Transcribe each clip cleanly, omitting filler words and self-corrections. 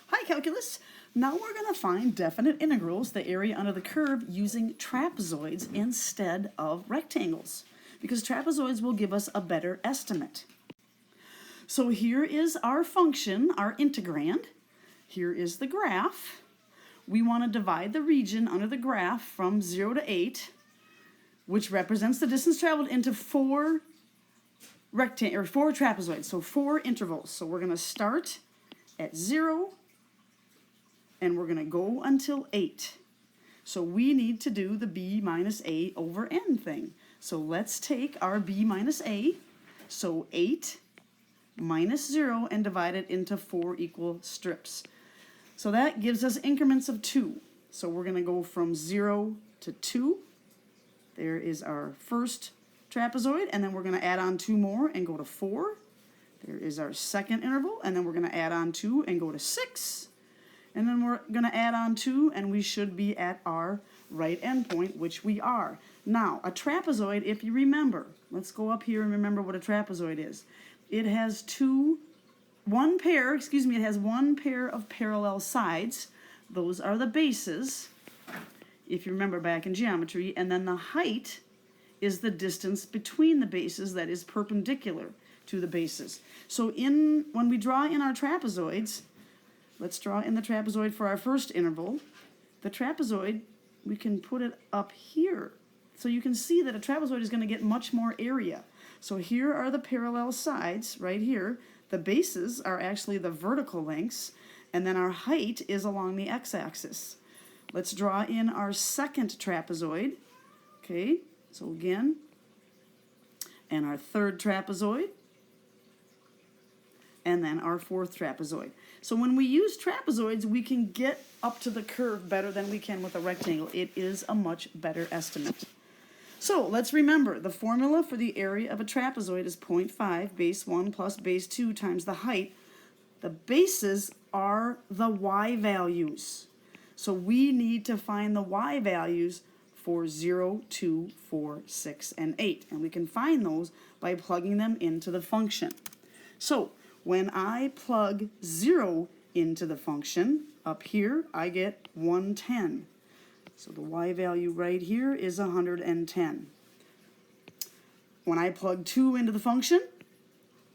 Hi, Calculus. Now we're going to find definite integrals, the area under the curve, using trapezoids instead of rectangles, because trapezoids will give us a better estimate. So here is our function, our integrand. Here is the graph. We want to divide the region under the graph from 0 to 8, which represents the distance traveled, into four trapezoids, so 4 intervals. So we're going to start at 0, and we're going to go until 8. So we need to do the b minus a over n thing. So let's take our b minus a, so 8 minus 0, and divide it into 4 equal strips. So that gives us increments of 2. So we're going to go from 0 to 2. There is our first trapezoid, and then we're going to add on 2 more and go to 4. There is our second interval, and then we're going to add on 2 and go to 6. And then we're going to add on 2, and we should be at our right endpoint, which we are. Now, a trapezoid, if you remember, let's go up here and remember what a trapezoid is. It has one pair of parallel sides. Those are the bases, if you remember back in geometry, and then the height is the distance between the bases that is perpendicular to the bases. So when we draw in our trapezoids, let's draw in the trapezoid for our first interval. The trapezoid, we can put it up here. So you can see that a trapezoid is going to get much more area. So here are the parallel sides right here. The bases are actually the vertical lengths, and then our height is along the x-axis. Let's draw in our second trapezoid. Okay, so again, and our third trapezoid, and then our fourth trapezoid. So when we use trapezoids, we can get up to the curve better than we can with a rectangle. It is a much better estimate. So let's remember, the formula for the area of a trapezoid is 0.5 base 1 plus base 2 times the height. The bases are the y values. So we need to find the y values for 0, 2, 4, 6, and 8. And we can find those by plugging them into the function. So when I plug 0 into the function, up here I get 110. So the y value right here is 110. When I plug 2 into the function,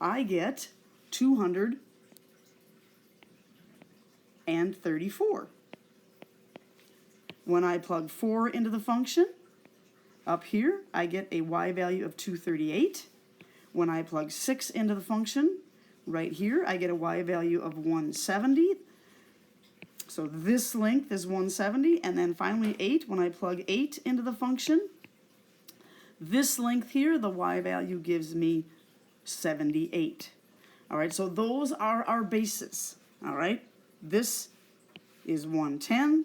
I get 234. When I plug 4 into the function, up here I get a y value of 238. When I plug 6 into the function, right here I get a y value of 170. So this length is 170, and then finally 8, when I plug 8 into the function, this length here, the y value gives me 78. All right, so those are our bases. All right, this is 110,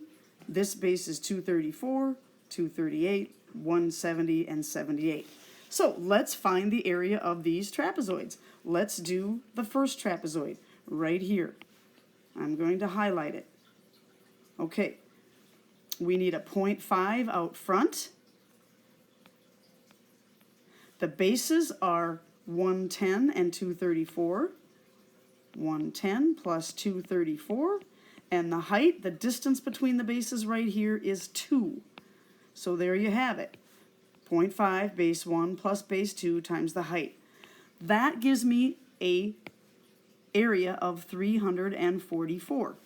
this base is 234, 238, 170, and 78. So let's find the area of these trapezoids. Let's do the first trapezoid right here. I'm going to highlight it. Okay, we need a 0.5 out front. The bases are 110 and 234. 110 plus 234. And the height, the distance between the bases right here is 2. So there you have it. 0.5 base 1 plus base 2 times the height. That gives me a area of 344.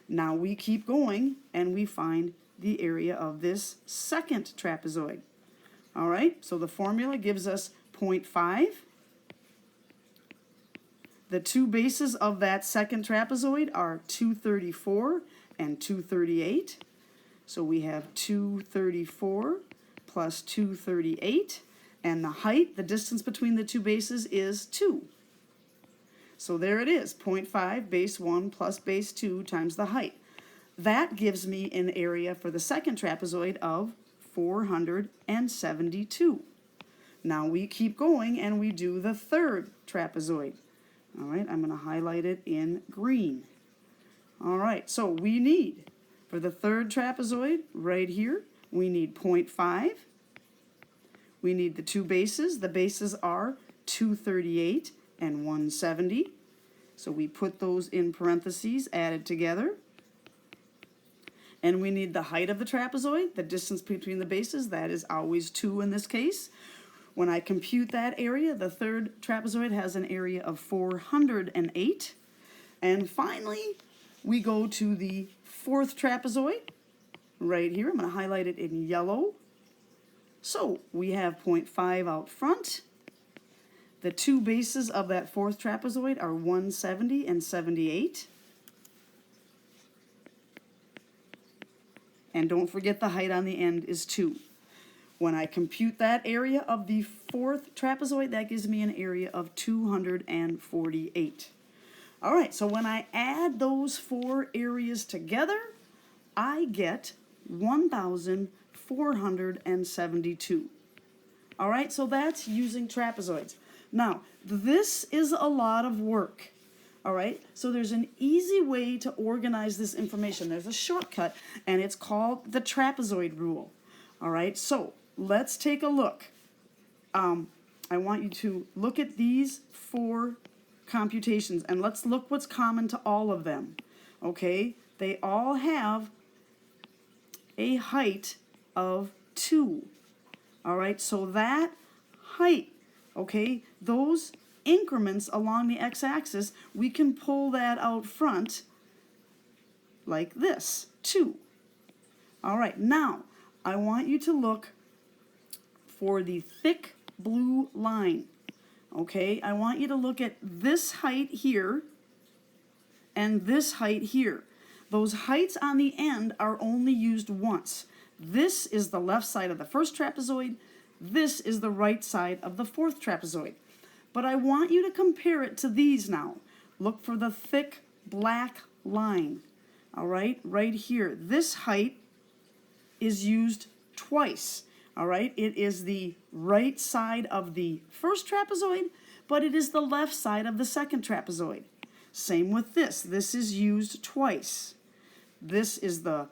Now we keep going and we find the area of this second trapezoid. All right, so the formula gives us 0.5. The two bases of that second trapezoid are 234 and 238. So we have 234 plus 238, and the height, the distance between the two bases, is 2. So there it is, 0.5 base 1 plus base 2 times the height. That gives me an area for the second trapezoid of 472. Now we keep going and we do the third trapezoid. All right, I'm going to highlight it in green. All right, so we need, for the third trapezoid right here, we need 0.5. We need the two bases. The bases are 238 and 170. So we put those in parentheses, added together. And we need the height of the trapezoid, the distance between the bases, that is always 2 in this case. When I compute that area, the third trapezoid has an area of 408. And finally, we go to the fourth trapezoid, right here. I'm going to highlight it in yellow. So we have 0.5 out front. The two bases of that fourth trapezoid are 170 and 78. And don't forget the height on the end is 2. When I compute that area of the fourth trapezoid, that gives me an area of 248. All right, so when I add those 4 areas together, I get 1,472. All right, so that's using trapezoids. Now, this is a lot of work. All right, so there's an easy way to organize this information. There's a shortcut, and it's called the trapezoid rule. All right, so let's take a look. I want you to look at these 4 computations, and let's look what's common to all of them. Okay, they all have a height of 2. All right, so that height, okay, those increments along the x-axis, we can pull that out front like this, 2. All right, now I want you to look for the thick blue line. Okay, I want you to look at this height here and this height here. Those heights on the end are only used once. This is the left side of the first trapezoid. This is the right side of the fourth trapezoid. But I want you to compare it to these now. Look for the thick black line. All right, right here. This height is used twice. All right, it is the right side of the first trapezoid, but it is the left side of the second trapezoid. Same with this. This is used twice. This is the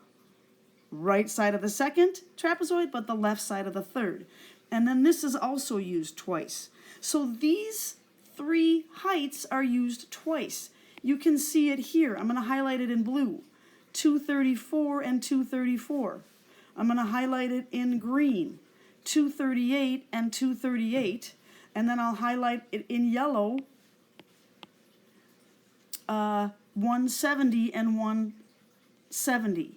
right side of the second trapezoid, but the left side of the third. And then this is also used twice. So these 3 heights are used twice. You can see it here. I'm going to highlight it in blue. 234 and 234. I'm going to highlight it in green. 238 and 238. And then I'll highlight it in yellow. 170 and 170.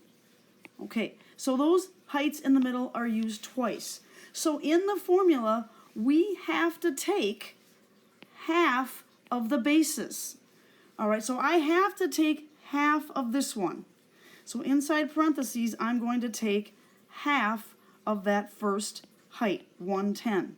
Okay, so those heights in the middle are used twice. So in the formula, we have to take half of the bases. All right, so I have to take half of this one. So inside parentheses, I'm going to take half of that first height, 110.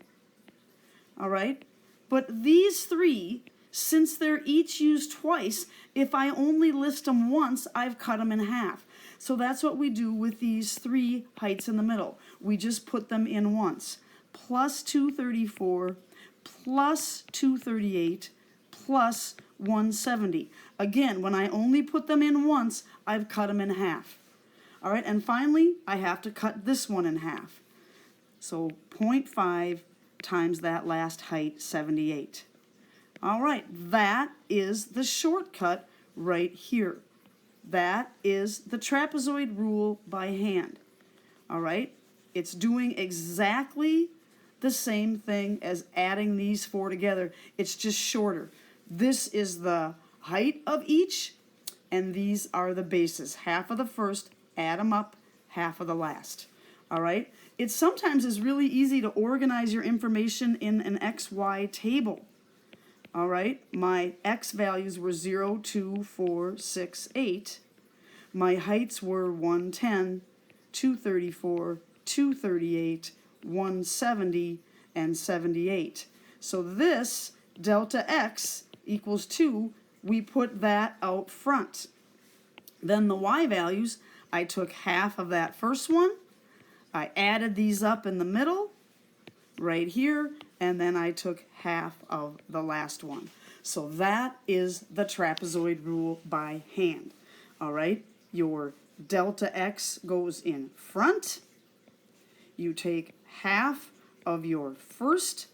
All right, but these 3, since they're each used twice, if I only list them once, I've cut them in half. So that's what we do with these 3 heights in the middle. We just put them in once. Plus 234, plus 238, plus 170. Again, when I only put them in once, I've cut them in half. All right, and finally, I have to cut this one in half. So 0.5 times that last height, 78. All right, that is the shortcut right here. That is the trapezoid rule by hand. All right, it's doing exactly the same thing as adding these 4 together. It's just shorter. This is the height of each, and these are the bases. Half of the first, add them up, half of the last. All right, it sometimes is really easy to organize your information in an XY table. All right, my X values were 0, 2, 4, 6, 8. My heights were 110, 234, 238, 170, and 78. So this delta X equals 2, we put that out front. Then the Y values, I took half of that first one, I added these up in the middle, right here, and then I took half of the last one. So that is the trapezoid rule by hand. All right, your delta X goes in front. You take half of your first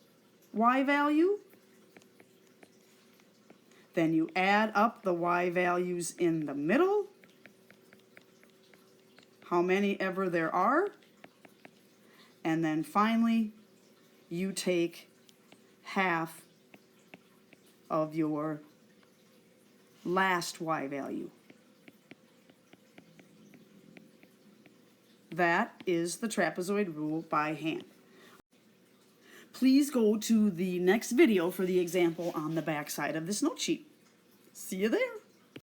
Y value. Then you add up the y values in the middle, how many ever there are, and then finally you take half of your last y value. That is the trapezoid rule by hand. Please go to the next video for the example on the back side of this note sheet. See you there.